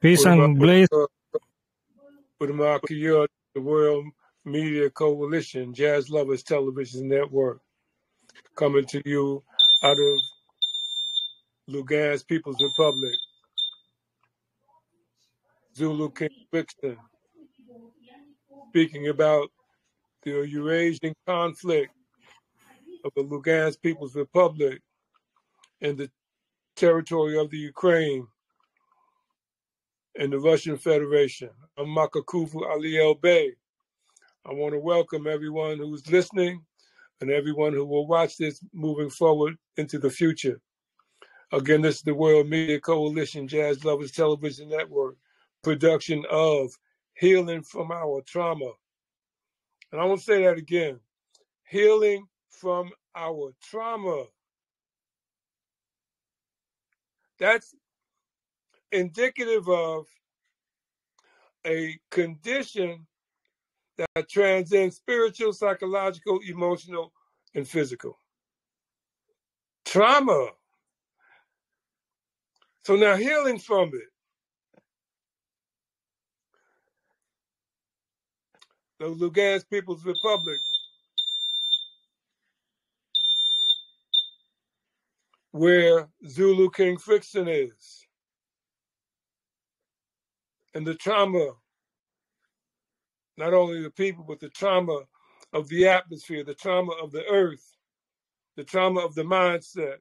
Peace and bliss. The World Media Coalition, Jazz Lovers Television Network, coming to you out of Lugansk People's Republic. Zulu King Brixton, speaking about the Eurasian conflict of the Lugansk People's Republic and the territory of the Ukraine and the Russian Federation. I'm Makakuvu Aliel Bey. I want to welcome everyone who's listening and everyone who will watch this moving forward into the future. Again, this is the World Media Coalition, Jazz Lovers Television Network, production of Healing from Our Trauma. And I want to say that again, healing from our trauma. That's indicative of a condition that transcends spiritual, psychological, emotional, and physical. Trauma. So now healing from it. The Lugansk People's Republic, where Zulu King Frickson is, and the trauma, not only the people, but the trauma of the atmosphere, the trauma of the earth, the trauma of the mindset.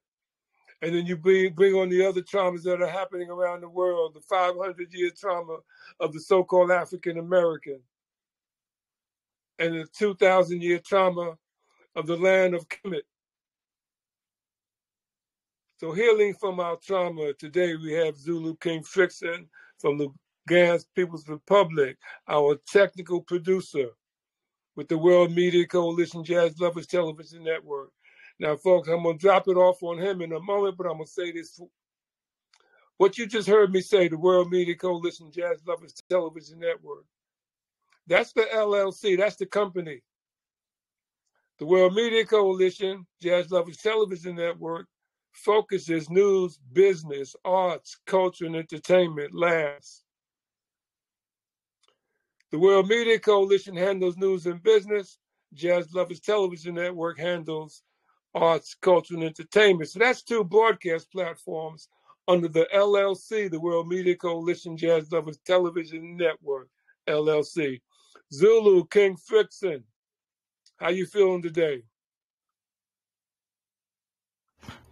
And then you bring on the other traumas that are happening around the world, the 500-year trauma of the so-called African American, and the 2,000-year trauma of the land of Kemet. So healing from our trauma, today we have Zulu King Frickson from the Lugansk People's Republic, our technical producer with the World Media Coalition Jazz Lovers Television Network. Now, folks, I'm going to drop it off on him in a moment, but I'm going to say this. What you just heard me say, the World Media Coalition Jazz Lovers Television Network, that's the LLC, that's the company. The World Media Coalition Jazz Lovers Television Network focuses news, business, arts, culture, and entertainment last. The World Media Coalition handles news and business. Jazz Lovers Television Network handles arts, culture, and entertainment. So that's two broadcast platforms under the LLC, the World Media Coalition Jazz Lovers Television Network, LLC. Zulu King Frickson, how you feeling today?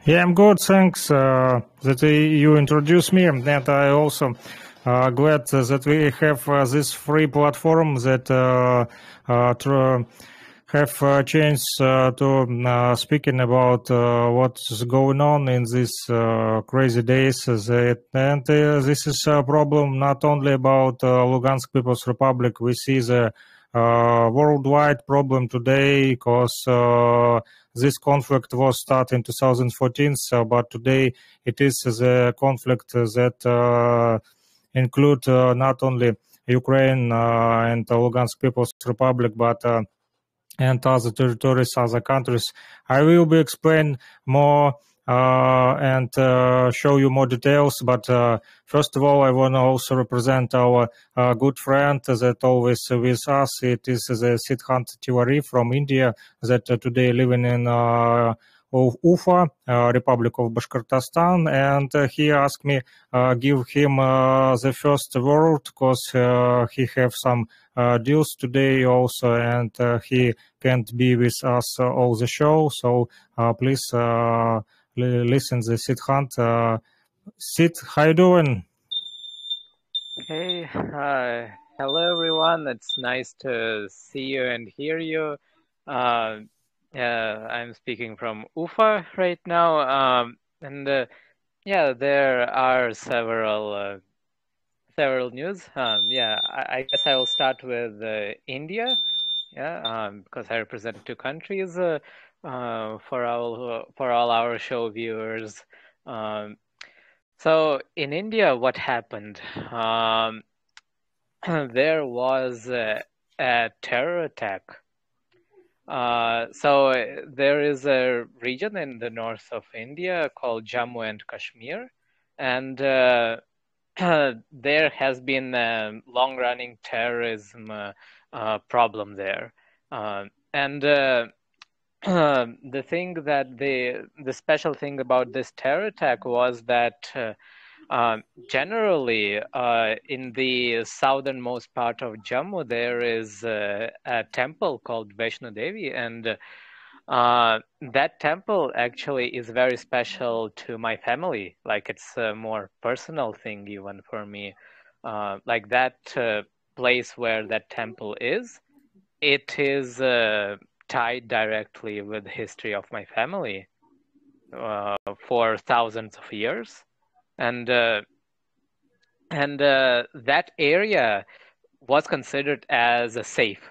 Yeah, I'm good. Thanks that you introduced me, and I also glad that we have this free platform that have a chance to speaking about what's going on in these crazy days. And this is a problem not only about Lugansk People's Republic. We see the worldwide problem today because this conflict was started in 2014, but today it is the conflict that include not only Ukraine and Lugansk People's Republic, but and other territories, other countries. I will be explain more and show you more details. But first of all, I want to also represent our good friend that always with us. It is the Siddhant Tiwari from India that today living in Ufa, Republic of Bashkortostan, and he asked me give him the first word because he have some deals today also, and he can't be with us all the show. So please listen the Siddhant. Sid, how you doing? Hey, hello everyone. It's nice to see you and hear you. I'm speaking from Ufa right now, and yeah, there are several news. I guess I will start with India. Yeah, because I represent two countries. For all our show viewers. So in India, what happened? There was a terror attack. There is a region in the north of India called Jammu and Kashmir, and there has been a long-running terrorism problem there. And the special thing about this terror attack was that generally, in the southernmost part of Jammu, there is a temple called Vaishno Devi, and that temple actually is very special to my family. Like it's a more personal thing even for me. Like that place where that temple is, it is tied directly with the history of my family for thousands of years. And that area was considered as a safe.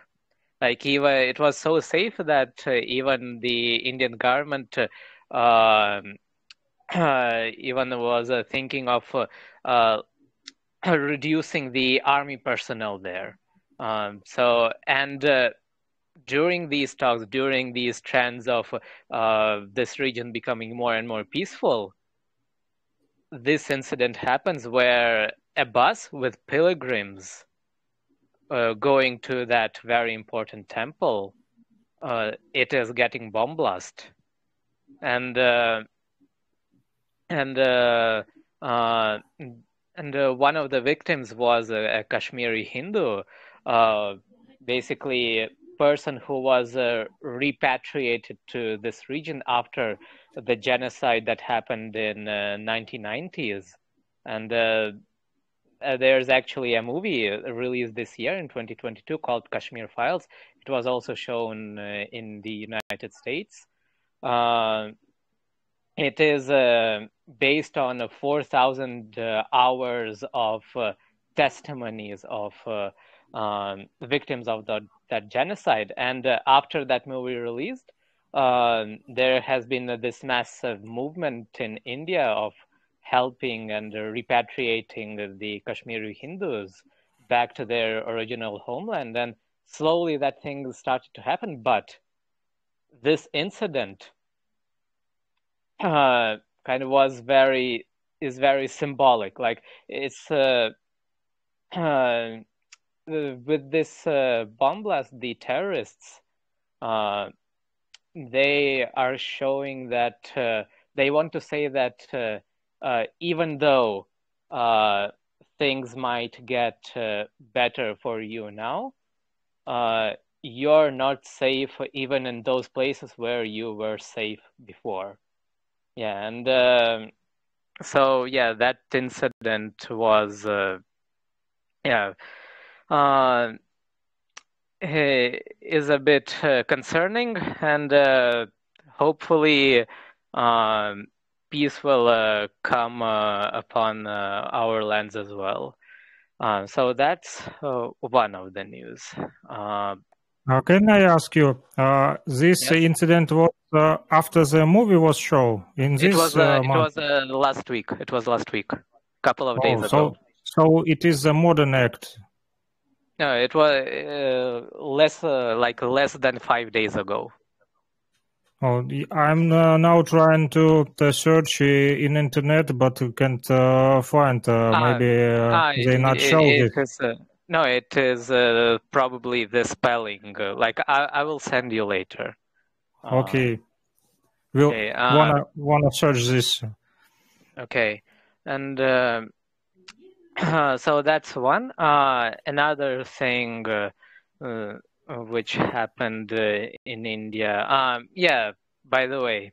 Like even it was so safe that even the Indian government even was thinking of reducing the army personnel there. During these talks, during these trends of this region becoming more and more peaceful, this incident happens where a bus with pilgrims going to that very important temple, it is getting bomb blast, and one of the victims was a Kashmiri Hindu, basically person who was repatriated to this region after the genocide that happened in 1990s. And there's actually a movie released this year in 2022 called Kashmir Files. It was also shown in the United States. It is based on 4,000 hours of testimonies of victims of that genocide. And after that movie released, there has been this massive movement in India of helping and repatriating the Kashmiri Hindus back to their original homeland. And slowly that thing started to happen. But this incident kind of is very symbolic. Like it's with this bomb blast, the terrorists, they are showing that they want to say that even though things might get better for you now, you're not safe even in those places where you were safe before. Yeah, and so yeah, that incident was is a bit concerning, and hopefully peace will come upon our lands as well. So that's one of the news. Can I ask you, this Yes. incident was after the movie was shown in It this was month? last week. It was last week, couple of days ago. So it is a modern act. No, it was less than 5 days ago. Oh, I'm now trying to search in internet, but can't find. Maybe they not show It this. is no, it is probably the spelling. Like I will send you later. Okay, we'll Okay. wanna search this. Okay, and so that's one. Another thing uh, which happened in India. Yeah. By the way,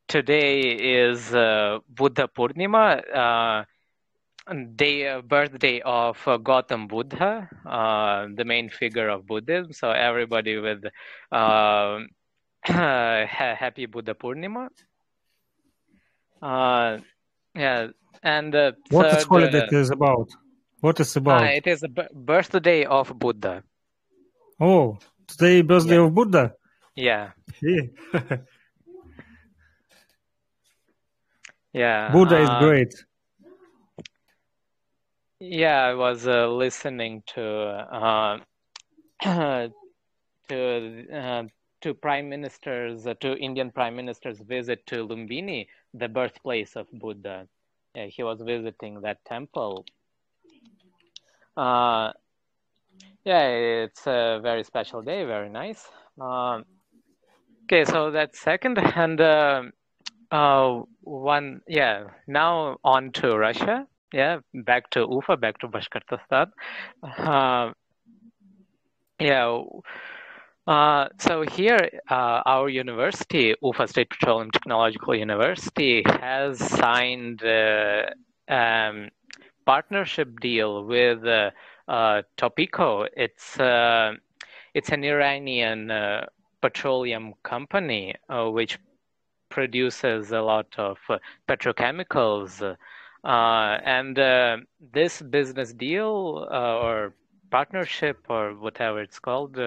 today is Buddha Purnima. Birthday of Gautam Buddha, the main figure of Buddhism. So everybody with happy Buddha Purnima. Yeah, and the What this third, holiday is about? What is about? it is a birthday of Buddha. Oh, today birthday Yeah, of Buddha. yeah, Yeah. Buddha is yeah. great. Yeah, I was listening to to prime ministers to Indian prime minister's visit to Lumbini, the birthplace of Buddha. He was visiting that temple. Uh, yeah, it's a very special day, very nice. Okay, so that's second, and one, yeah. Now on to Russia. Yeah, back to Ufa, back to Bashkortostan. Uh, yeah. So here, our university, Ufa State Petroleum Technological University, has signed partnership deal with Topico. It's an Iranian petroleum company which produces a lot of petrochemicals. And this business deal or partnership or whatever it's called,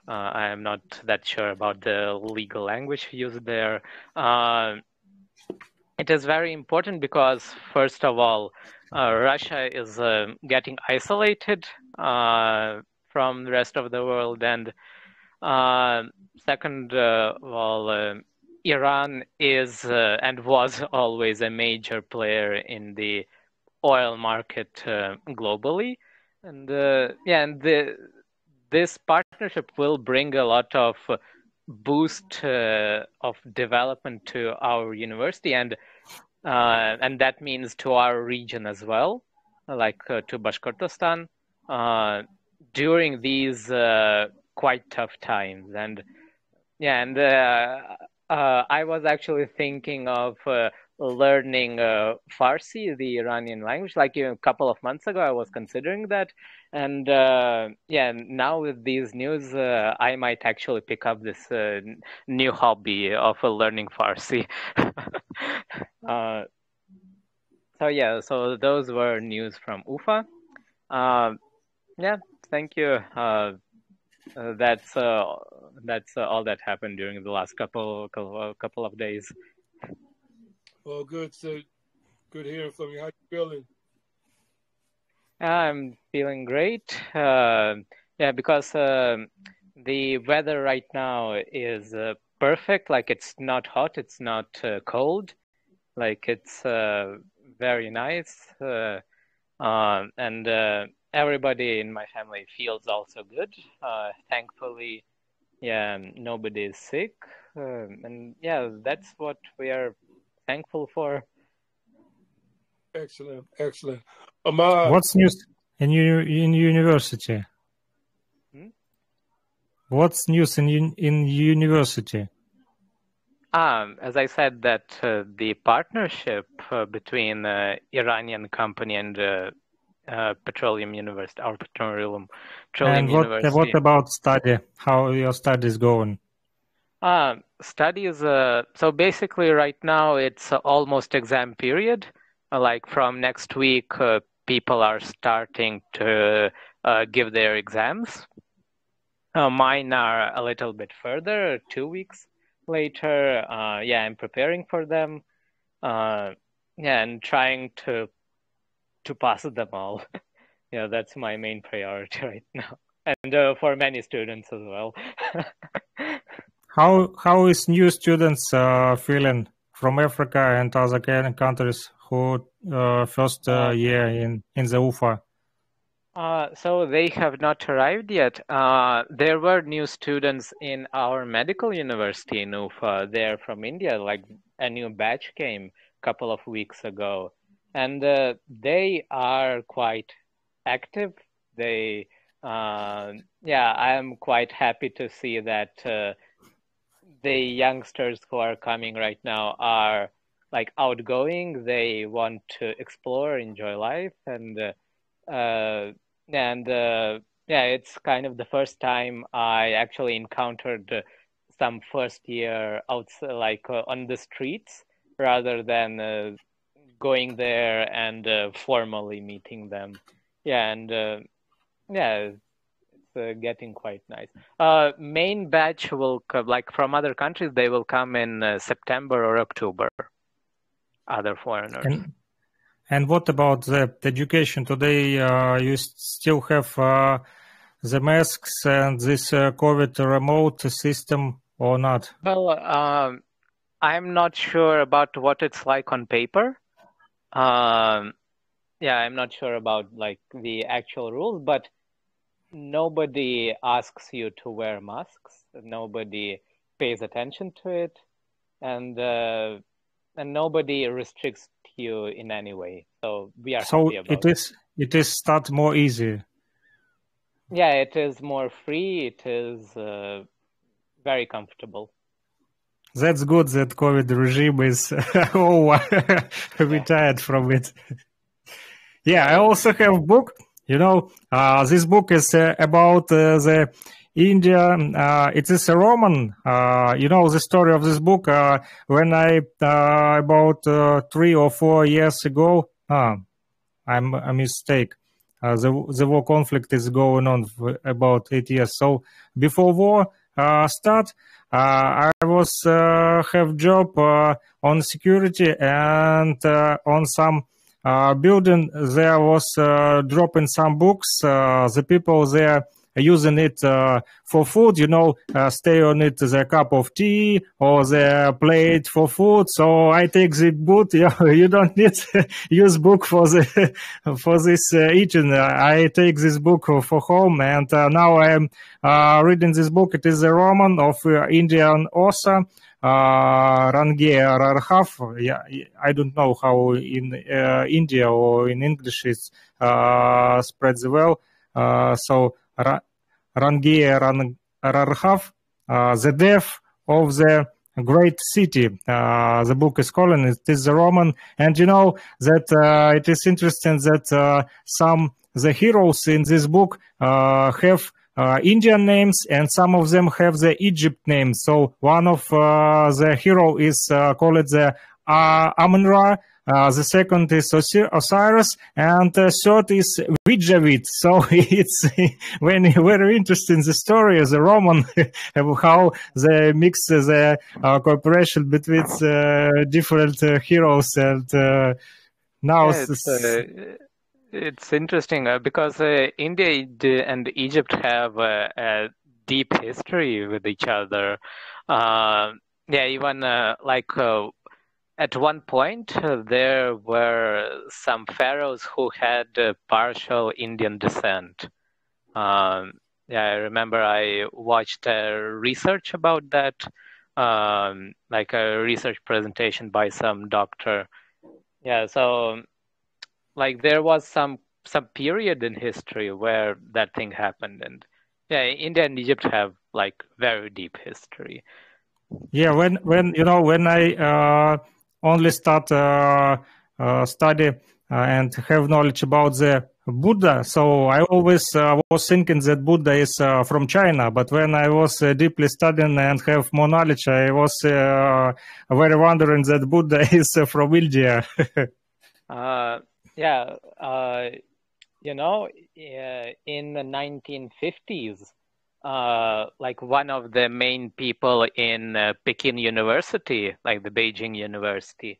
I am not that sure about the legal language used there. It is very important because, first of all, Russia is getting isolated from the rest of the world, and second, Iran is and was always a major player in the oil market globally, and this partnership will bring a lot of boost of development to our university, and that means to our region as well, like to Bashkortostan, during these quite tough times. And yeah, and I was actually thinking of learning Farsi, the Iranian language, like a couple of months ago. I was considering that, and yeah, now with these news, I might actually pick up this new hobby of learning Farsi. So yeah, so those were news from Ufa. Yeah, thank you. That's all that happened during the last couple of days. Well, good. So good hearing from you. How you feeling? I'm feeling great. Yeah, because the weather right now is perfect. Like it's not hot, it's not cold. Like it's very nice, and everybody in my family feels also good. Thankfully, yeah, nobody is sick, and yeah, that's what we are thankful for. Excellent, excellent. Ahmad, What's news in university? Hmm? What's news in university? As I said, that the partnership between Iranian company and Petroleum University, our Petroleum And what University. about study? How your studies going? Studies, so basically right now it's almost exam period. Like from next week, people are starting to give their exams. Mine are a little bit further, 2 weeks later. Yeah, I'm preparing for them. Yeah, and trying to pass them all. Yeah, that's my main priority right now, and for many students as well. How is new students feeling from Africa and other countries who first year in the UFA? So they have not arrived yet. There were new students in our medical university in Ufa. They're from India. Like a new batch came a couple of weeks ago, and they are quite active. They, yeah, I am quite happy to see that the youngsters who are coming right now are like outgoing. They want to explore, enjoy life, uh, yeah, it's kind of the first time I actually encountered some first year outside, like on the streets, rather than going there and formally meeting them. Yeah, and yeah, it's getting quite nice. Main batch will come, like from other countries, they will come in September or October. Other foreigners. And what about the education today? You still have the masks and this COVID remote system or not? Well, I'm not sure about what it's like on paper. Yeah, I'm not sure about like the actual rules, but nobody asks you to wear masks. Nobody pays attention to it, and nobody restricts you in any way. So we are So happy about it. it is start more easy. Yeah, it is more free. It is very comfortable. That's good that COVID regime is over. We tired from it. Yeah, I also have a book. You know, this book is about the India. It is a Roman. You know the story of this book. When I about 3 or 4 years ago, I'm a mistake. The war conflict is going on for about 8 years. So before war start, I was have job on security and on some building. There was dropping some books. The people there using it for food, you know, stay on it the cup of tea or the plate for food. So I take the book. You don't need use book for the for this eating. I take this book for home, and now I'm reading this book. It is a roman of Indian author. Rangia Rarhaf. Yeah, I don't know how in India or in English it's spreads well. So Rangia Rarhaf, The Death of the Great City. The book is called, and it is a Roman. And you know that it is interesting that some the heroes in this book have Indian names, and some of them have the Egypt names. So one of the hero is called the Amun-Ra. The second is Osiris, and third is Vidjavit. So it's very interesting the story as a Roman how they mix the cooperation between different heroes, and now it's interesting because India and Egypt have a deep history with each other. Yeah, even like at one point there were some pharaohs who had partial Indian descent. Yeah, I remember I watched research about that, like a research presentation by some doctor. Yeah, so like there was some period in history where that thing happened, and yeah, India and Egypt have like very deep history. Yeah, when you know when I only start study and have knowledge about the Buddha, so I always was thinking that Buddha is from China. But when I was deeply studying and have more knowledge, I was very wondering that Buddha is from India. Yeah, you know, in the 1950s, like one of the main people in Peking University, like the Beijing University,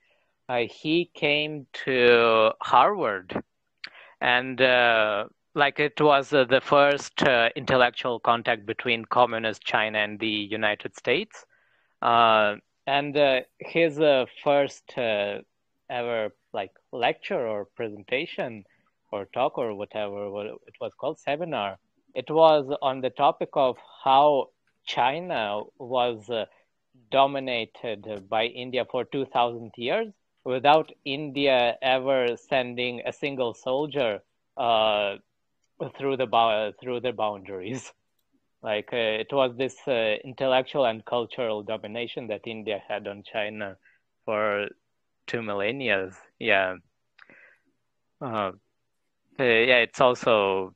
he came to Harvard, and like it was the first intellectual contact between communist China and the United States. And his first ever like lecture or presentation or talk or whatever what it was called, seminar, it was on the topic of how China was dominated by India for 2,000 years without India ever sending a single soldier through the boundaries. Like it was this intellectual and cultural domination that India had on China for 2 millennia. Yeah. Yeah, it's also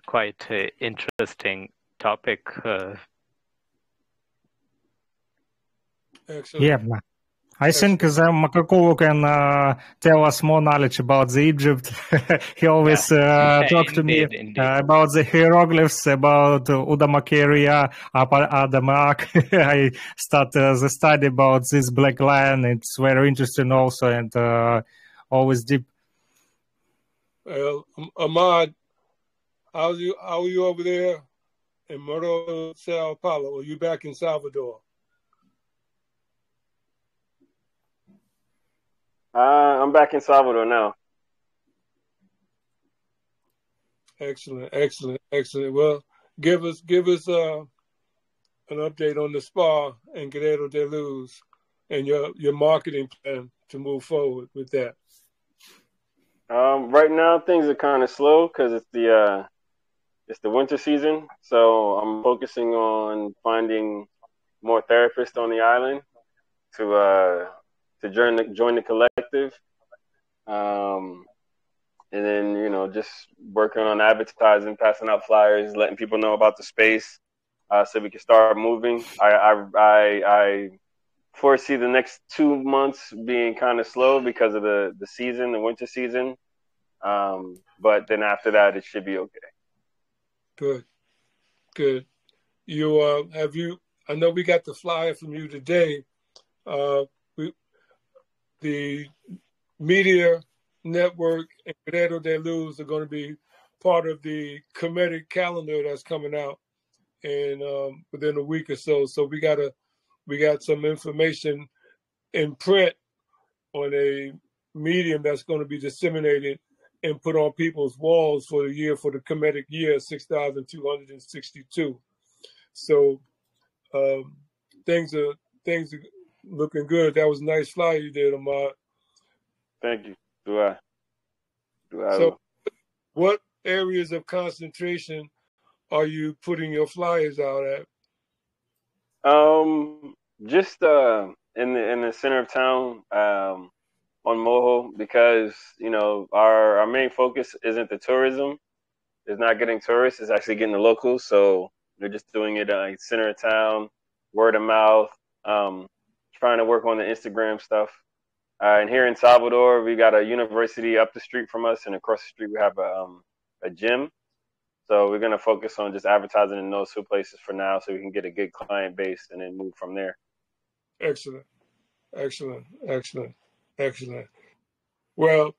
quite interesting topic. Excellent. Yeah, I think Makakovo can tell us more knowledge about the Egypt. He always talked to me Indeed. about the hieroglyphs, about Udamakeria, Adamak. I started the study about this black lion. It's very interesting also, and always deep. Well, Ahmad, how are you over there in Moro, Sao Paulo? Are you back in Salvador? I'm back in Salvador now. Excellent. Well, give us an update on the spa and Guerrero de Luz and your marketing plan to move forward with that. Right now things are kind of slow because it's the winter season, so I'm focusing on finding more therapists on the island to join the collective, and then just working on advertising, passing out flyers, letting people know about the space, so we can start moving. I foresee the next 2 months being kind of slow because of the season, the winter season, but then after that it should be okay. Good. You I know we got the flyer from you today. The Media Network and Guerrero de Luz are going to be part of the comedic calendar that's coming out in within a week or so. So we got some information in print on a medium that's going to be disseminated and put on people's walls for the comedic year 6,262. So things are looking good. That was a nice flyer you did, Ahmad. Thank you. Do I? So what areas of concentration are you putting your flyers out at? Just in the center of town, on Moho, because our main focus isn't the tourism. It's not getting tourists. It's actually getting the locals. So we're just doing it center of town, word of mouth. Trying to work on the Instagram stuff. And here in Salvador, we got a university up the street from us, and across the street we have a gym. So we're going to focus on just advertising in those two places for now so we can get a good client base and then move from there. Excellent. Well,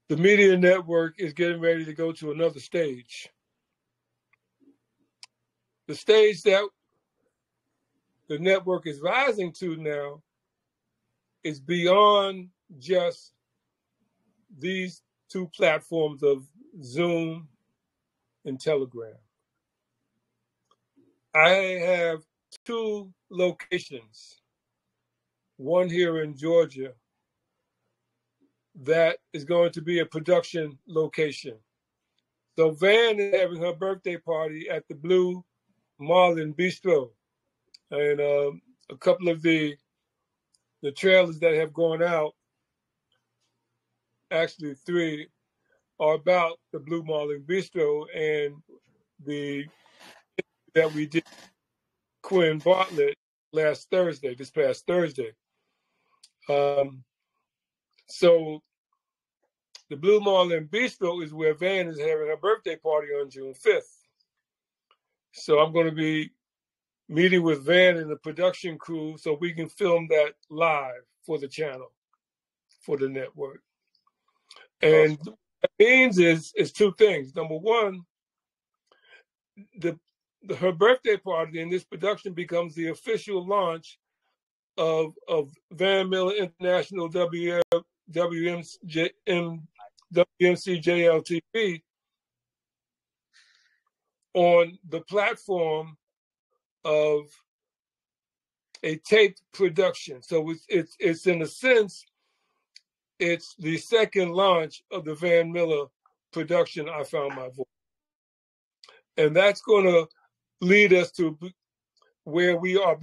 the Media Network is getting ready to go to another stage. The stage that the network is rising to now is beyond just these two platforms of Zoom and Telegram. I have two locations, one here in Georgia that is going to be a production location. So Van is having her birthday party at the Blue Marlin Bistro. And a couple of the trailers that have gone out, actually 3, are about the Blue Marlin Bistro and that we did Quinn Bartlett this past Thursday. So the Blue Marlin Bistro is where Van is having her birthday party on June 5th. So I'm going to be meeting with Van and the production crew so we can film that live for the channel, for the network. And What it means is two things. Number one, her birthday party in this production becomes the official launch of Van Miller International WMCJLTV on the platform of a taped production. So it's in a sense, it's the second launch of the Van Miller production, I Found My Voice. And that's going to lead us to where we are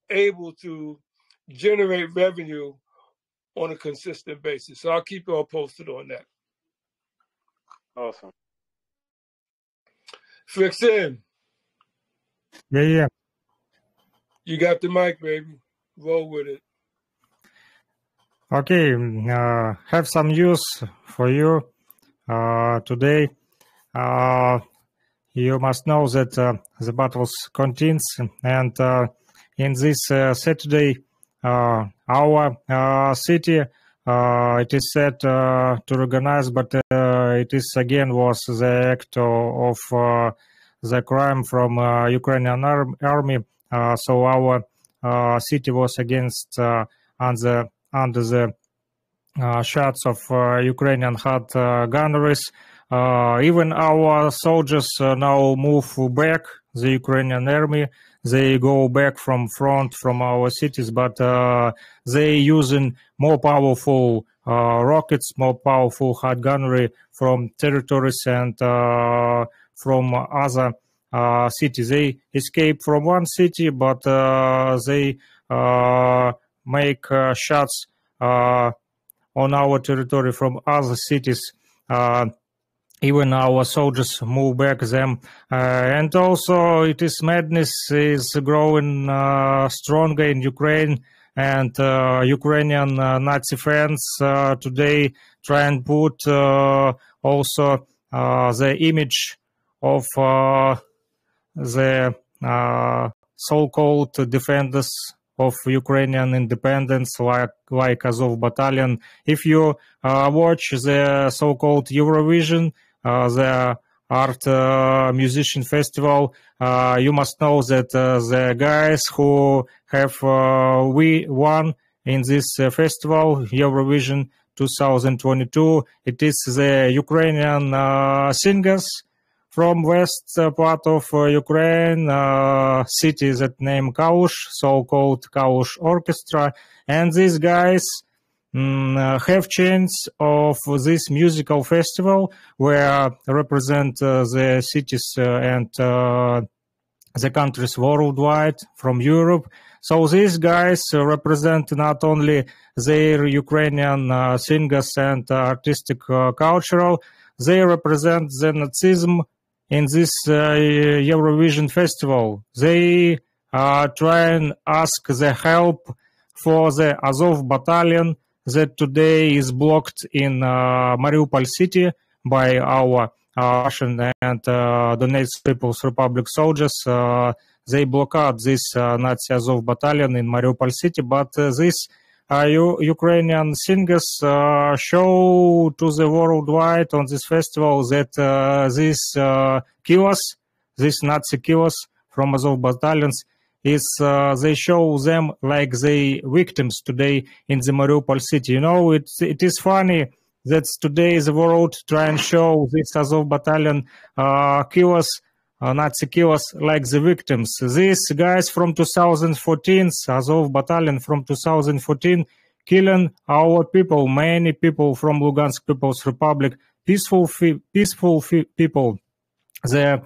able to generate revenue on a consistent basis. So I'll keep you all posted on that. Awesome. Fix in. Yeah. You got the mic, baby. Roll with it. Okay, have some news for you today. You must know that the battles continues, and in this Saturday, our city it is set to organize, but it is again was the act of the crime from Ukrainian army. So our city was against under the shots of Ukrainian hard gunneries. Even our soldiers now move back, the Ukrainian army. They go back from front from our cities, but they using more powerful rockets, more powerful hard gunnery from territories and from other cities. They escape from one city, but they make shots on our territory from other cities. Even our soldiers move back them. And also it is madness is growing stronger in Ukraine, and Ukrainian Nazi fans today try and put also the image of the so-called defenders of Ukrainian independence, like Azov Battalion. If you watch the so-called Eurovision, the art musician festival, you must know that the guys who have we won in this festival, Eurovision 2022, it is the Ukrainian singers from west part of Ukraine, city that named Kalush, so-called Kalush Orchestra, and these guys have chance of this musical festival where represent the cities and the countries worldwide from Europe. So these guys represent not only their Ukrainian singers and artistic cultural, they represent the Nazism in this Eurovision festival. They try and ask the help for the Azov Battalion that today is blocked in Mariupol city by our Russian and Donetsk People's Republic soldiers. They blockade this Nazi Azov Battalion in Mariupol city, but this Ukrainian singers show to the worldwide on this festival that these killers, these Nazi killers from Azov battalions, they show them like they victims today in the Mariupol city. You know, it is funny that today the world try and show this Azov battalion killers, Nazi killers, like the victims. These guys from 2014, Azov battalion from 2014, killing our people, many people from Lugansk People's Republic, peaceful people. The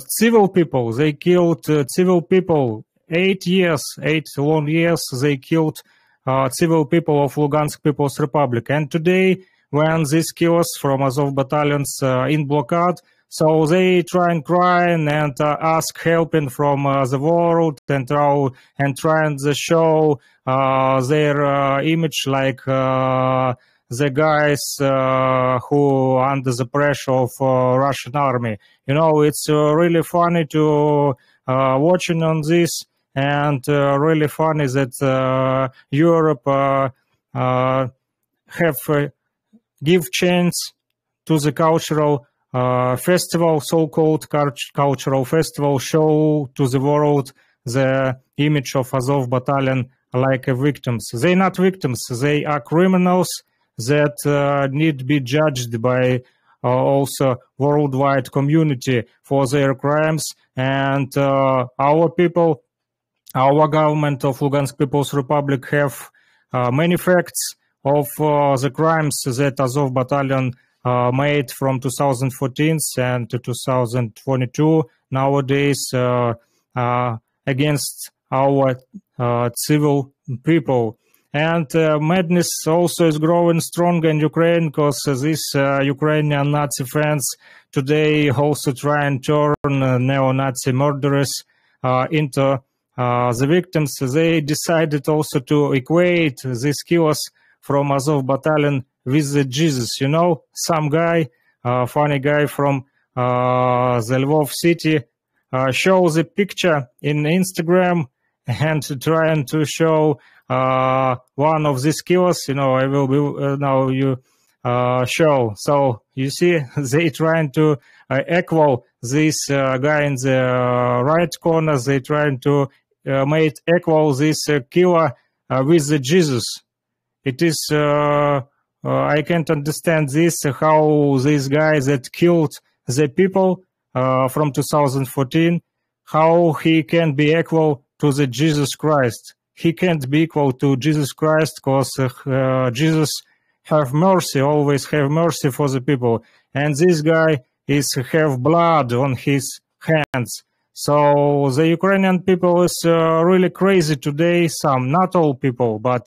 civil people, they killed civil people. 8 long years, they killed civil people of Lugansk People's Republic. And today, when these killers from Azov battalions in blockade, so they try and cry and ask helping from the world and try and show their image like the guys who under the pressure of Russian army. You know, it's really funny to watching on this, and really funny that Europe have give chance to the cultural festival, so-called cultural festival, show to the world the image of Azov battalion like victims. They're not victims, they are criminals that need to be judged by also worldwide community for their crimes. And our people, our government of Lugansk People's Republic have many facts of the crimes that Azov battalion made from 2014 and to 2022 nowadays against our civil people. And madness also is growing strong in Ukraine because these Ukrainian Nazi friends today also try and turn neo-Nazi murderers into the victims. They decided also to equate these killers from Azov battalion with Jesus. You know, some guy, funny guy from the Lvov city, shows a picture in Instagram and trying to show one of these killers. You know, I will be now you show. So you see, they trying to equal this guy in the right corner. They trying to make equal this killer with the Jesus. It is I can't understand this, how this guy that killed the people from 2014, how he can be equal to the Jesus Christ. He can't be equal to Jesus Christ because Jesus have mercy, always have mercy for the people. And this guy is have blood on his hands. So the Ukrainian people is really crazy today. Some, not all people, but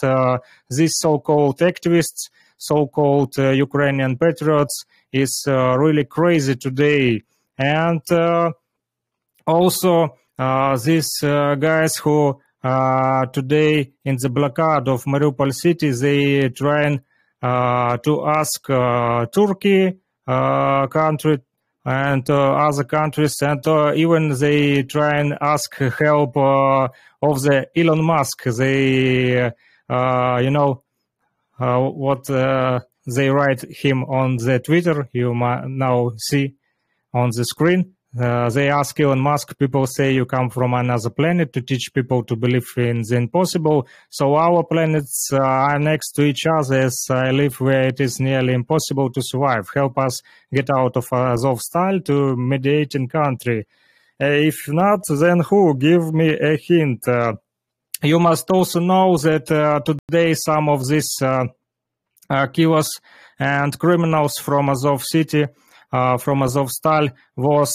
these so-called activists, so-called Ukrainian patriots is really crazy today. And also these guys who today in the blockade of Mariupol city, they trying to ask Turkey country and other countries, and even they try and ask help of the Elon Musk. They, you know, what they write him on the Twitter, you might now see on the screen. They ask Elon Musk, people say you come from another planet to teach people to believe in the impossible. So our planets are next to each other, as I live where it is nearly impossible to survive. Help us get out of Azovstal to mediating country. If not, then who? Give me a hint. You must also know that today some of these killers and criminals from Azov city, from Azovstal, was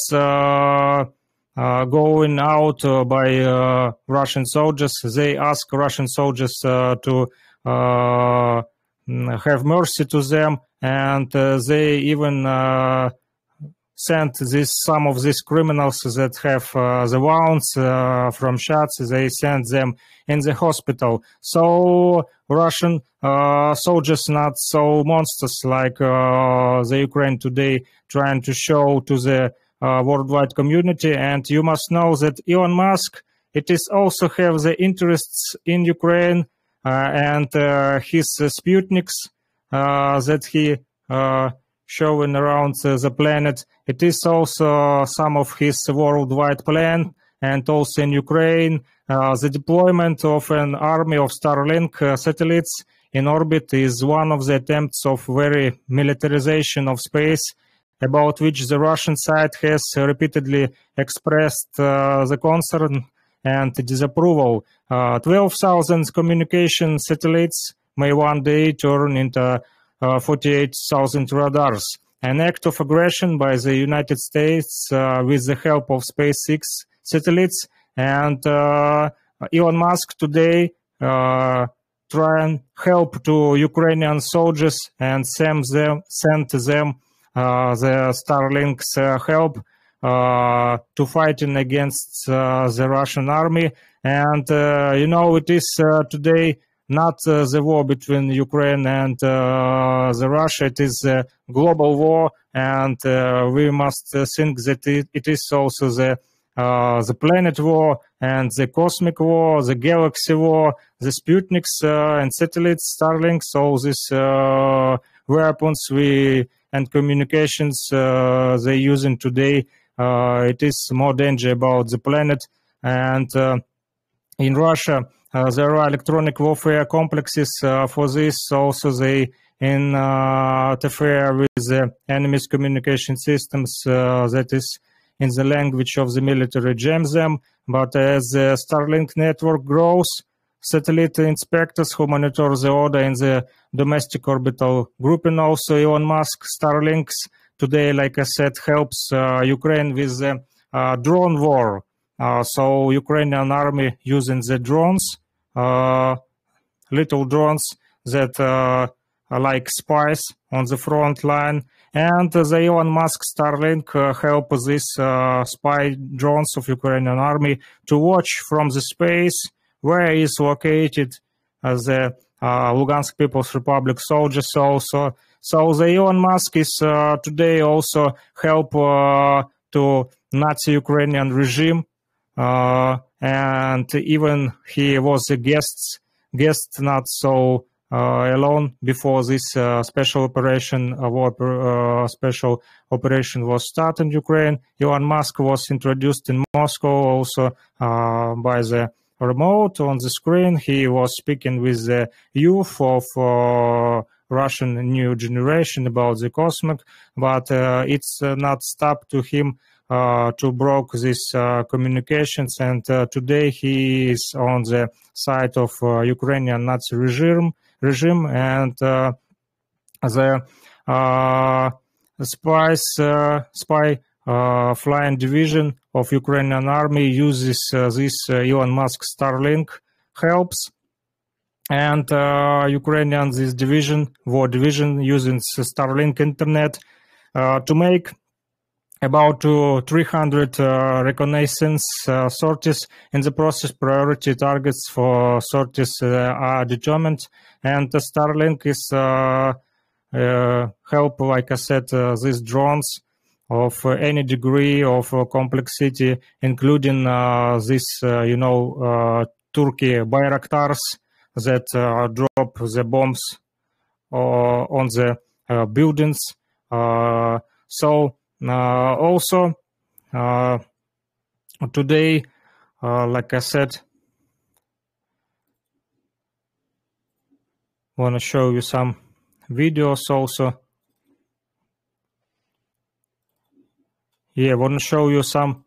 going out by Russian soldiers. They ask Russian soldiers to have mercy to them, and they even sent some of these criminals that have the wounds from shots. They sent them in the hospital. So Russian soldiers not so monsters like the Ukraine today trying to show to the worldwide community. And you must know that Elon Musk, it is also have the interests in Ukraine and his Sputniks that he showing around the planet. It is also some of his worldwide plan, and also in Ukraine, the deployment of an army of Starlink satellites in orbit is one of the attempts of very militarization of space, about which the Russian side has repeatedly expressed the concern and disapproval. 12,000 communication satellites may one day turn into 48,000 radars. An act of aggression by the United States with the help of SpaceX satellites. And Elon Musk today try and help to Ukrainian soldiers and send them the Starlink's help to fighting against the Russian army. And you know, it is today not the war between Ukraine and the Russia. It is a global war, and we must think that it is also the planet war and the cosmic war, the galaxy war, the Sputniks and satellites, Starlink. So this weapons and communications they using today. It is more danger about the planet. And in Russia, there are electronic warfare complexes for this. Also, they interfere with the enemy's communication systems, that is in the language of the military, jam them. But as the Starlink network grows, satellite inspectors who monitor the order in the domestic orbital grouping, also Elon Musk, Starlinks today, like I said, helps Ukraine with the drone war. So Ukrainian army using the drones, little drones that are like spies on the front line. And the Elon Musk Starlink help these spy drones of Ukrainian army to watch from the space where is located the Lugansk People's Republic soldiers also. So the Elon Musk is today also help to Nazi Ukrainian regime. And even he was a guest not so alone before this special operation special operation was started in Ukraine. Elon Musk was introduced in Moscow also by the remote on the screen. He was speaking with the youth of Russian new generation about the cosmic, but it's not stopped to him to broke these communications, and today he is on the side of Ukrainian Nazi regime, and the spy flying division of Ukrainian army uses this Elon Musk Starlink helps, and Ukrainian this war division using Starlink internet to make about 300 reconnaissance sorties. In the process, priority targets for sorties are determined, and the Starlink is help, like I said, these drones of any degree of complexity, including this, Turkey Bayraktars that drop the bombs on the buildings. Also, today, like I said, want to show you some videos also. Yeah, want to show you some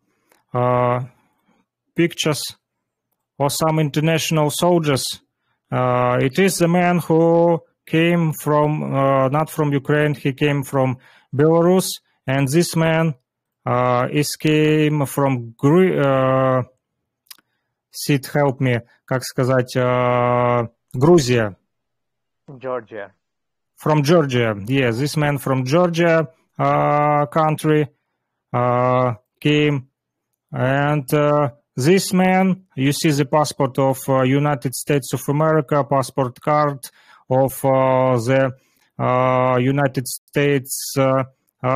pictures of some international soldiers. It is a man who came from, not from Ukraine, he came from Belarus. And this man came from Sid, help me, как сказать, Грузия. Georgia. From Georgia, yes, this man from Georgia country came, and this man, you see the passport of United States of America, passport card of the United States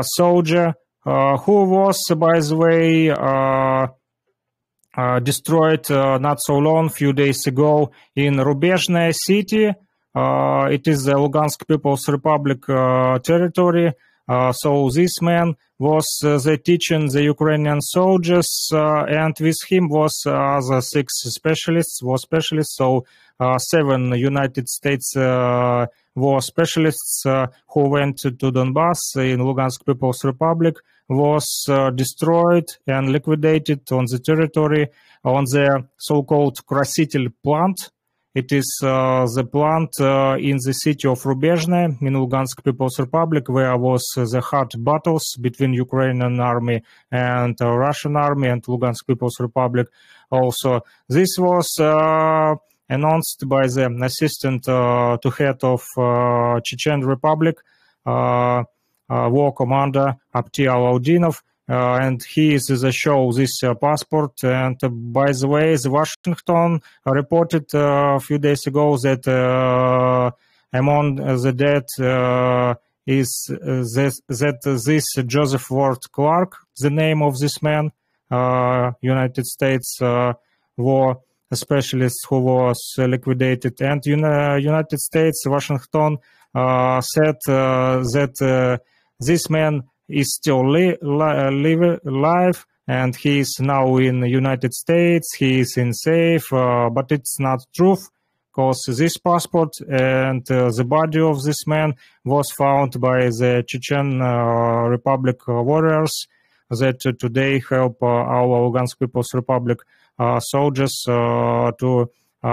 soldier who was, by the way, destroyed not so long, few days ago in Rubezhne city. It is the Lugansk People's Republic territory. So this man was teaching the Ukrainian soldiers, and with him was other 6 specialists, war specialists. So 7 United States war specialists who went to Donbass in Lugansk People's Republic was destroyed and liquidated on the territory on the so-called Krasitel plant. It is the plant in the city of Rubezhne in Lugansk People's Republic, where was the hot battles between Ukrainian army and Russian army and Lugansk People's Republic. Also, this was announced by the assistant to head of Chechen Republic, war commander Aptial Audinov. And he is show this passport. And by the way, the Washington reported a few days ago that among the dead is this Joseph Ward Clark, the name of this man, United States war specialist who was liquidated. And United States, Washington said that this man is still alive, and he is now in the United States, he is in safe, but it's not true, because this passport and the body of this man was found by the Chechen Republic warriors that today help our Lugansk People's Republic soldiers to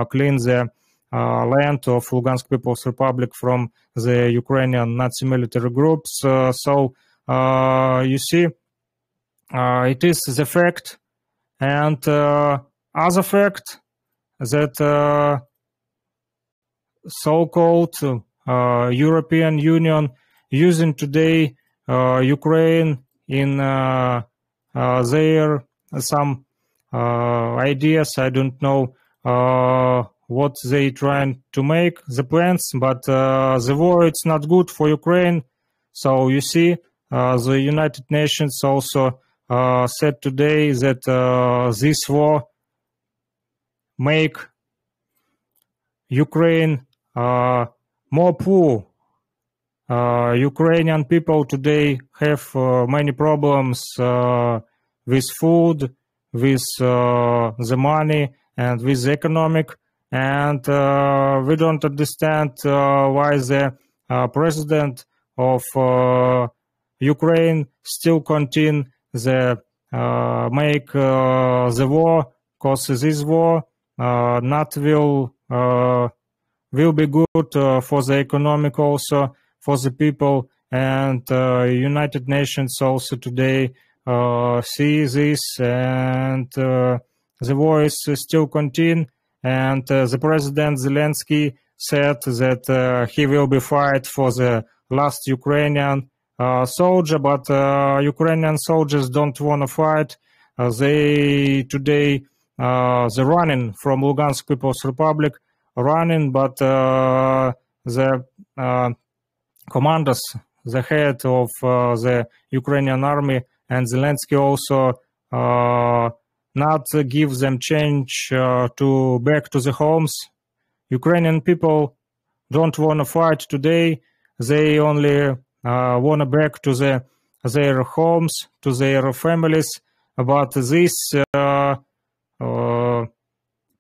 clean the land of Lugansk People's Republic from the Ukrainian Nazi military groups. So you see, it is the fact, and other fact that so-called European Union using today Ukraine in their some ideas. I don't know what they trying to make, the plans, but the war, it's not good for Ukraine. So you see, the United Nations also said today that this war make Ukraine more poor. Ukrainian people today have many problems with food, with the money, and with the economic. And we don't understand why the president of Ukraine still continue the make the war, because this war not will be good for the economic, also for the people. And United Nations also today see this, and the war is still continue. And the President Zelensky said that he will be fight for the last Ukrainian soldier, but Ukrainian soldiers don't want to fight. They today they're running from Lugansk People's Republic, running, but the commanders, the head of the Ukrainian army, and Zelensky also not give them change to back to the homes. Ukrainian people don't want to fight today. They only want to back to their homes, to their families. But this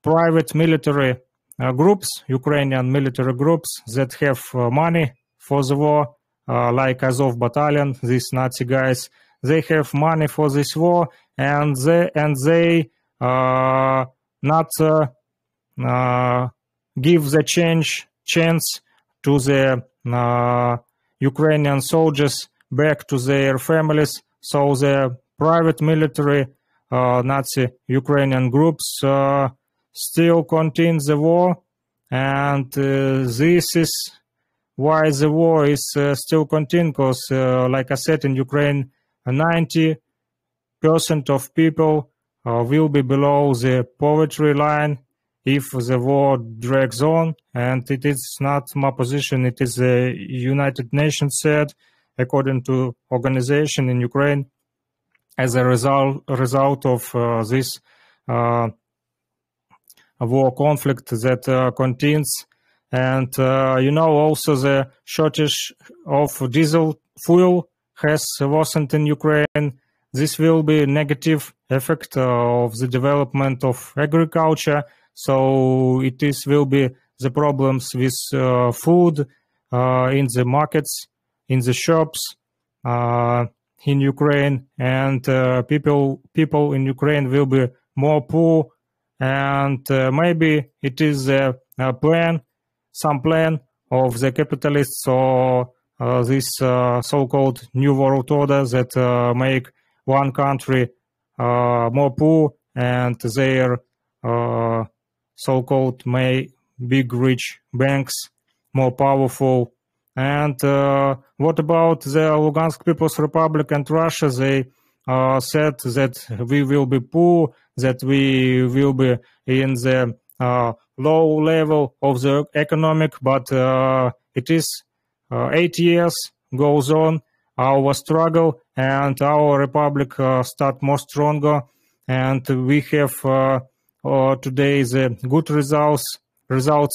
private military groups, Ukrainian military groups that have money for the war, like Azov Battalion, these Nazi guys, they have money for this war, and they not give the chance to the Ukrainian soldiers back to their families. So the private military Nazi Ukrainian groups still continue the war, and this is why the war is still continuing, because like I said, in Ukraine 90% of people will be below the poverty line if the war drags on. And it is not my position, it is the United Nations said, according to organization in Ukraine, as a result of this war conflict that continues. And also the shortage of diesel fuel has worsened in Ukraine. This will be a negative effect of the development of agriculture. So it will be the problems with food in the markets, in the shops in Ukraine, and people in Ukraine will be more poor. And maybe it is a plan, some plan of the capitalists or this so-called New World Order that make one country more poor and their so-called big rich banks more powerful. And what about the Lugansk People's Republic and Russia? They said that we will be poor, that we will be in the low level of the economic, but it is 8 years goes on our struggle, and our republic start more stronger, and we have today the good results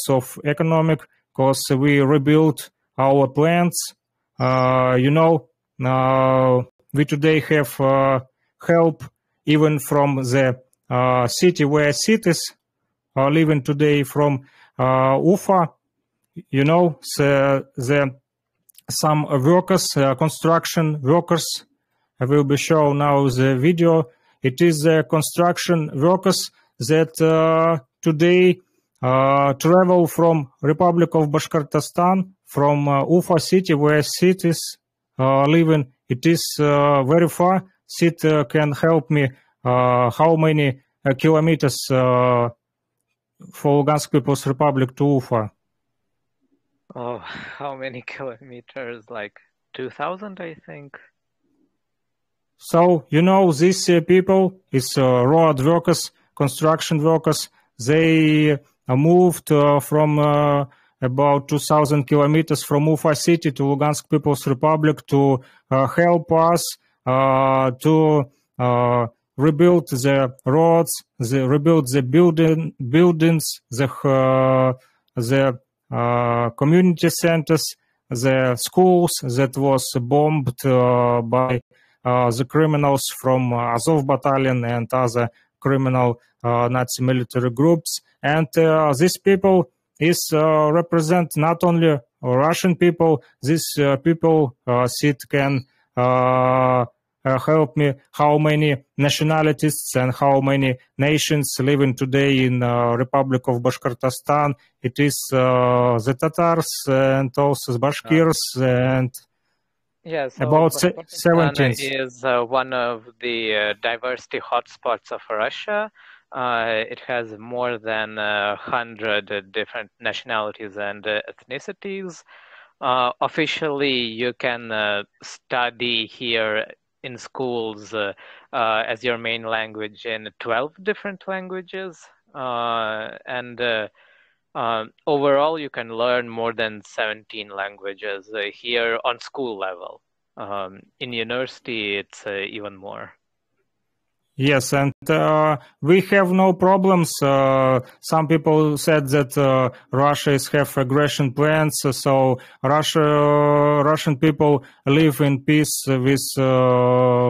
of economic, because we rebuilt our plants. You know, we today have help even from the city where cities are living today, from Ufa. You know, some workers, construction workers. I will be showing now the video. It is the construction workers that today travel from Republic of Bashkortostan, from Ufa city, where cities living. It is very far. Sid can help me. How many kilometers for Lugansk People's Republic to Ufa? Oh, how many kilometers? Like 2,000, I think. So, you know, these people is road workers, construction workers. They moved from about 2,000 kilometers from Ufa city to Lugansk People's Republic to help us to rebuild the roads, rebuild the buildings, the community centers, the schools that was bombed by the criminals from Azov battalion and other criminal Nazi military groups. And these people is represent not only Russian people. These people, Sid can help me how many nationalities and how many nations living today in Republic of Bashkortostan. It is the Tatars and also the Bashkirs and Yeah, so about Bashkortostan 17. is one of the diversity hotspots of Russia. It has more than 100 different nationalities and ethnicities. Officially, you can study here in schools as your main language in 12 different languages. And overall, you can learn more than 17 languages here on school level. In university, it's even more. Yes, and we have no problems. Some people said that Russia is have aggression plans, so Russian people live in peace with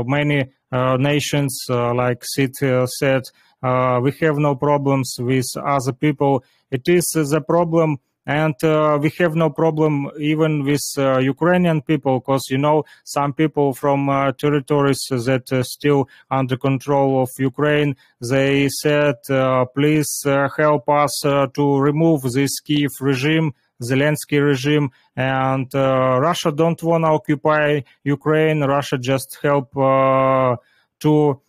many nations. Like Sid said, we have no problems with other people. It is the problem. And we have no problem even with Ukrainian people, because, you know, some people from territories that still under control of Ukraine, they said, please help us to remove this Kiev regime, Zelensky regime, and Russia don't want to occupy Ukraine. Russia just help to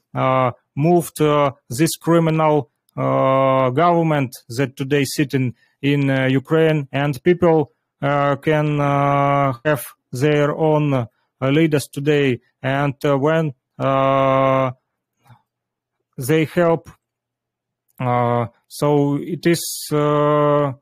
move to this criminal government that today sitting in Ukraine, and people can have their own leaders today. And when they help, so it is the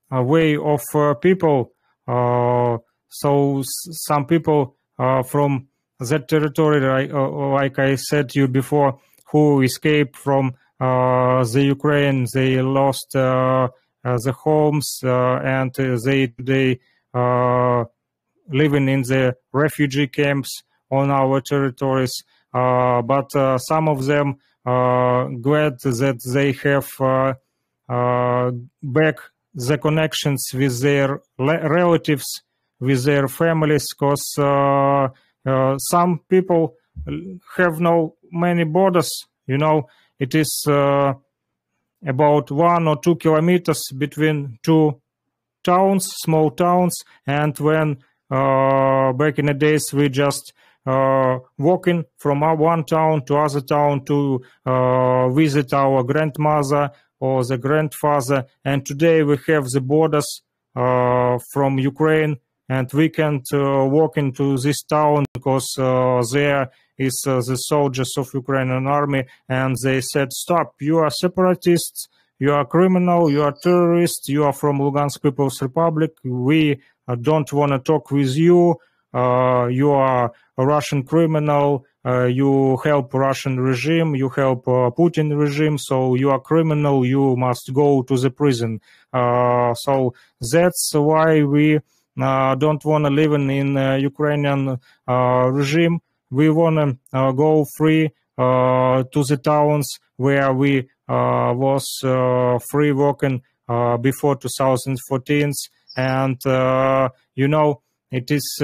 way of people. So some people from that territory, like I said to you before, who escaped from the Ukraine, they lost the homes, and they today living in the refugee camps on our territories. But some of them glad that they have back the connections with their relatives, with their families, because some people have no many borders. You know, it is about 1 or 2 kilometers between two towns, small towns, and when back in the days we just walking from one town to other town to visit our grandmother or the grandfather, and today we have the borders from Ukraine, and we can't walk into this town because there is the soldiers of Ukrainian army, and they said, stop, you are separatists, you are criminal, you are terrorists, you are from Lugansk People's Republic, we don't want to talk with you, you are a Russian criminal, you help Russian regime, you help Putin regime, so you are criminal, you must go to the prison. So that's why we don't want to live in Ukrainian regime. We want to go free to the towns where we was free working before 2014. And, it is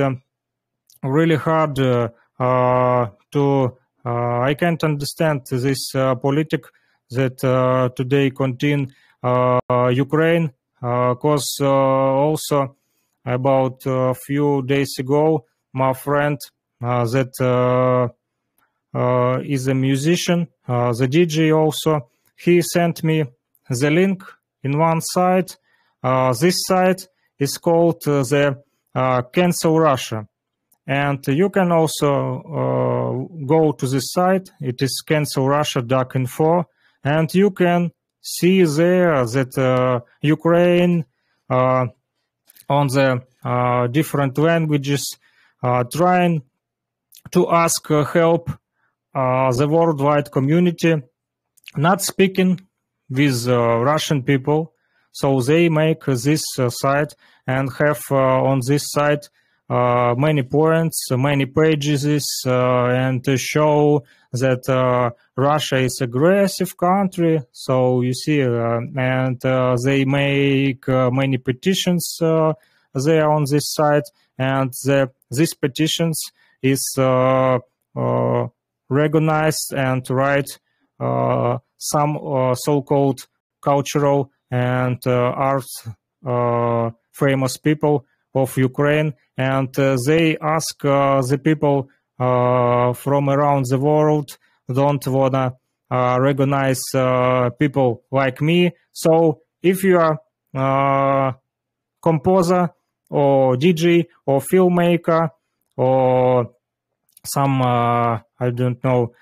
really hard to I can't understand this politic that today contain Ukraine, because also about a few days ago, my friend that is a musician, the DJ also, he sent me the link in one site. This site is called the Cancel Russia. And you can also go to this site. It is cancelrussia.info, and you can see there that Ukraine on the different languages trying to ask help the worldwide community, not speaking with Russian people. So they make this site and have on this site many points, many pages, and to show that Russia is aggressive country. So you see, and they make many petitions there on this site, and these petitions is recognized and write some so-called cultural and art famous people of Ukraine, and they ask the people from around the world don't wanna recognize people like me. So if you are composer or DJ or filmmaker or some I don't know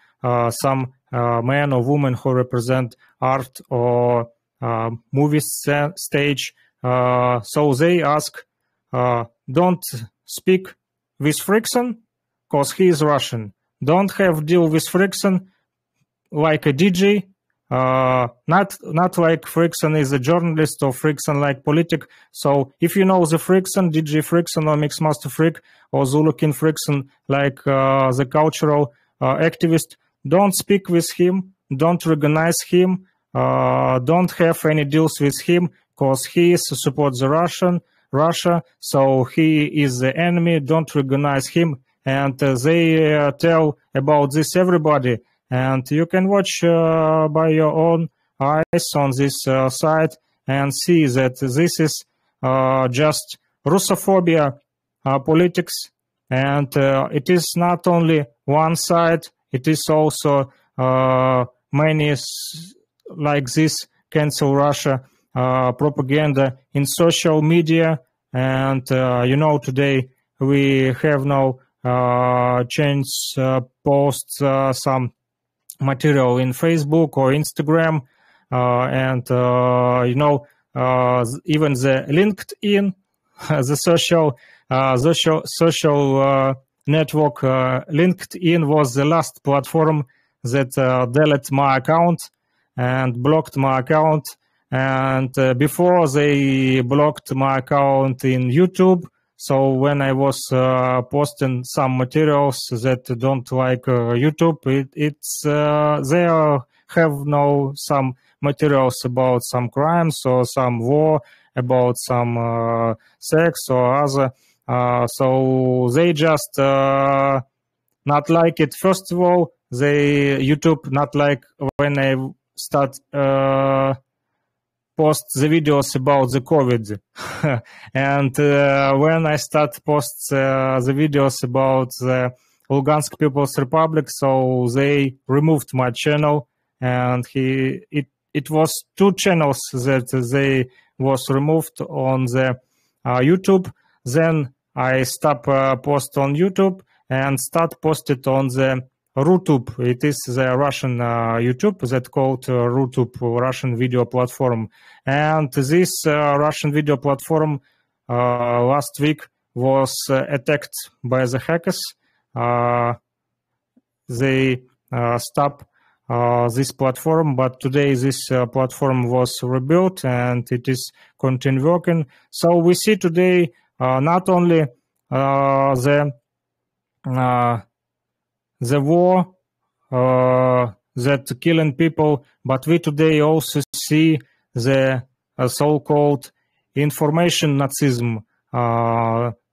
some man or woman who represent art or movie stage, so they ask, don't speak with Frickson because he is Russian. Don't have deal with Frickson like a DJ. Not like Frickson is a journalist or Frickson like politic. So if you know the Frickson, DJ Frickson or Mixmaster Frick or Zulukin Frickson, like the cultural activist, don't speak with him. Don't recognize him. Don't have any deals with him because he supports the Russia, so he is the enemy. Don't recognize him. And they tell about this everybody. And you can watch by your own eyes on this site and see that this is just Russophobia politics. And it is not only one side, it is also many like this Cancel Russia propaganda in social media. And today we have now changed posts some material in Facebook or Instagram, and even the LinkedIn, the social network LinkedIn was the last platform that deleted my account and blocked my account. And before they blocked my account in YouTube. So when I was posting some materials that don't like YouTube, it's they have now some materials about some crimes or some war, about some sex or other. So they just not like it. First of all, YouTube not like when I start post the videos about the COVID. And when I start post the videos about the Lugansk People's Republic, so they removed my channel, and it was 2 channels that they was removed on the YouTube. Then I stop post on YouTube and start posted on the Rutube. It is the Russian YouTube that called Rutube, Russian video platform. And this Russian video platform last week was attacked by the hackers. they stop this platform, but today this platform was rebuilt and it is continue working. So we see today not only the war that killing people, but we today also see the so-called information Nazism,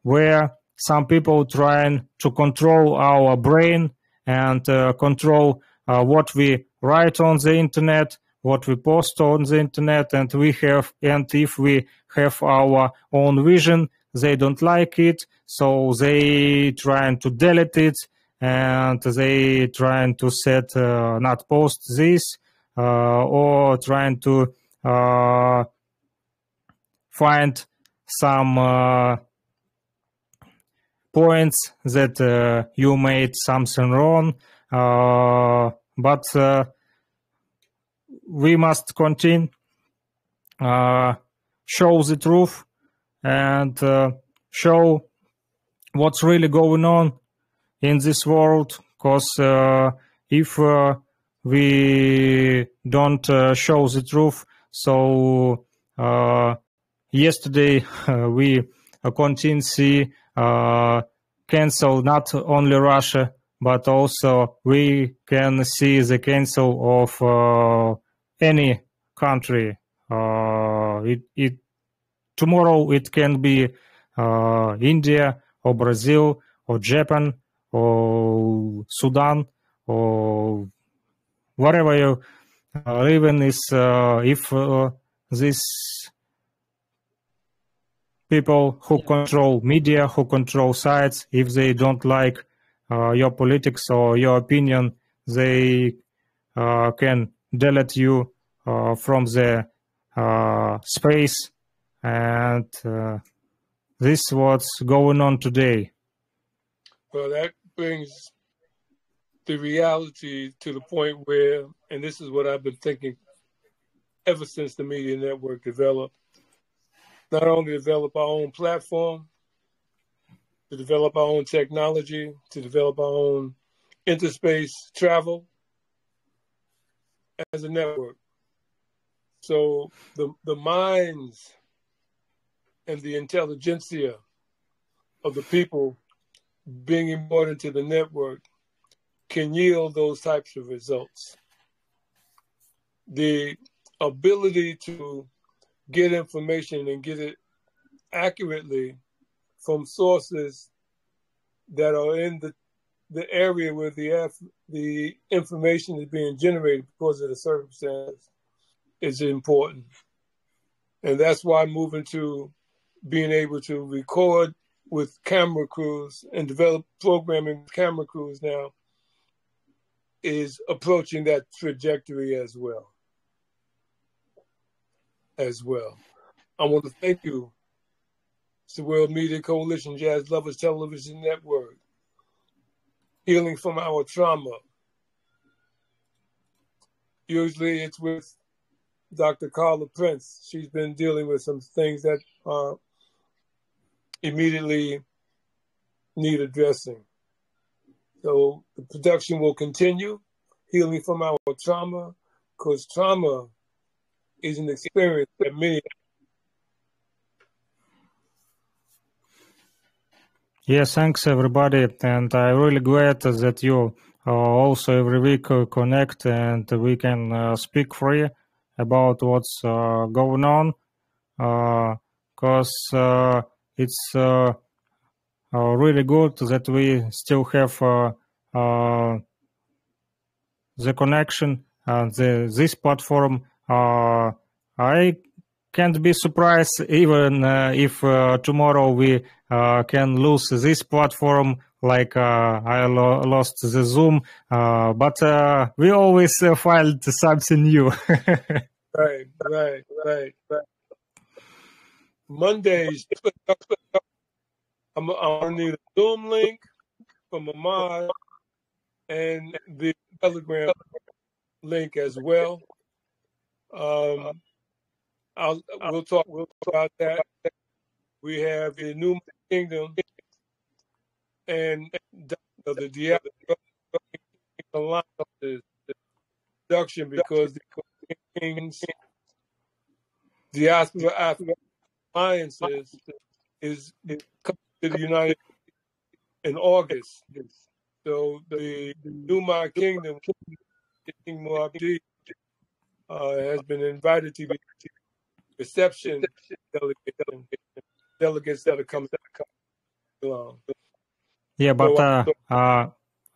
where some people trying to control our brain and control what we write on the internet, what we post on the internet, and if we have our own vision, they don't like it, so they trying to delete it, and they trying to set not post this or trying to find some points that you made something wrong, but we must continue show the truth and show what's really going on in this world, because if we don't show the truth, so yesterday we continue see cancel not only Russia, but also we can see the cancel of any country. Tomorrow it can be India or Brazil or Japan or Sudan or wherever you live in. Is if these people who control media, who control sites, if they don't like your politics or your opinion, they can delete you from the space, and this is what's going on today. Well, that brings the reality to the point where, and this is what I've been thinking ever since the media network developed, not only develop our own platform, to develop our own technology, to develop our own interspace travel as a network. So the minds and the intelligentsia of the people being imported into the network can yield those types of results. The ability to get information and get it accurately from sources that are in the area where the information is being generated because of the circumstance is important. And that's why moving to being able to record with camera crews and develop programming with camera crews now is approaching that trajectory as well. I want to thank you. It's the World Media Coalition Jazz Lovers Television Network. Healing from our trauma. Usually it's with Dr. Carla Prince. She's been dealing with some things that immediately need addressing. So the production will continue, healing from our trauma, because trauma is an experience that many. Yes, thanks everybody, and I'm really glad that you also every week connect and we can speak free about what's going on, because it's really good that we still have the connection and this platform. I can't be surprised even if tomorrow we can lose this platform, like I lost the Zoom, but we always find something new. Right. Mondays, I'm gonna need a Zoom link from Ahmad and the Telegram link as well. We'll talk about that. We have the New Kingdom and the diaspora alliances production because the King's Diaspora African Alliances is coming to the United in August. So the Duma Kingdom, King Muabdi, has been invited to be reception delegates that are coming along. Yeah, but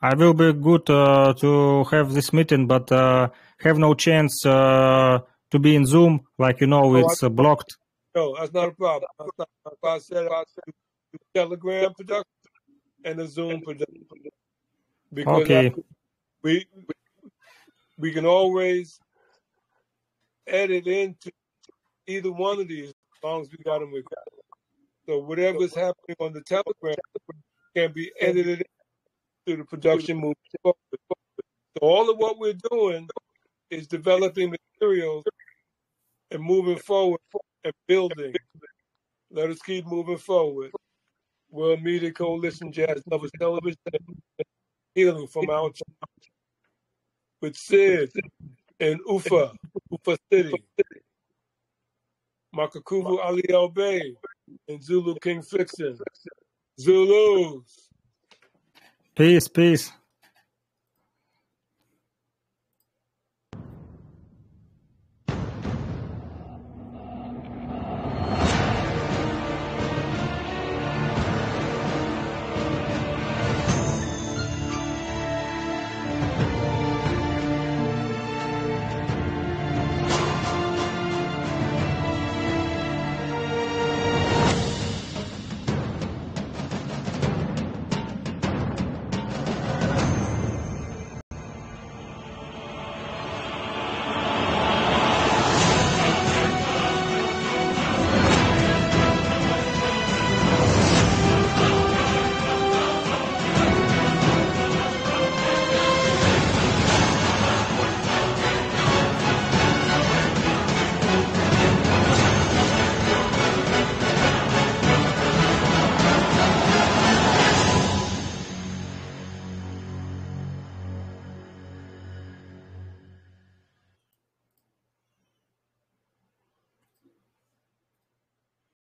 I will be good to have this meeting, but have no chance to be in Zoom. Like, it's blocked. No, that's not a problem. That's not a problem. I set up a Telegram production and a Zoom production. Because Okay. we can always edit into either one of these as long as we got them with. So whatever's happening on the Telegram can be edited into the production moving forward. So all of what we're doing is developing materials and moving forward and building. Let us keep moving forward. World Media Coalition, Jazz Lovers Television, healing from our with Sid in Ufa City, Makakuvu Ali El Bey, and Zulu King Fixin. Zulus. Peace, peace.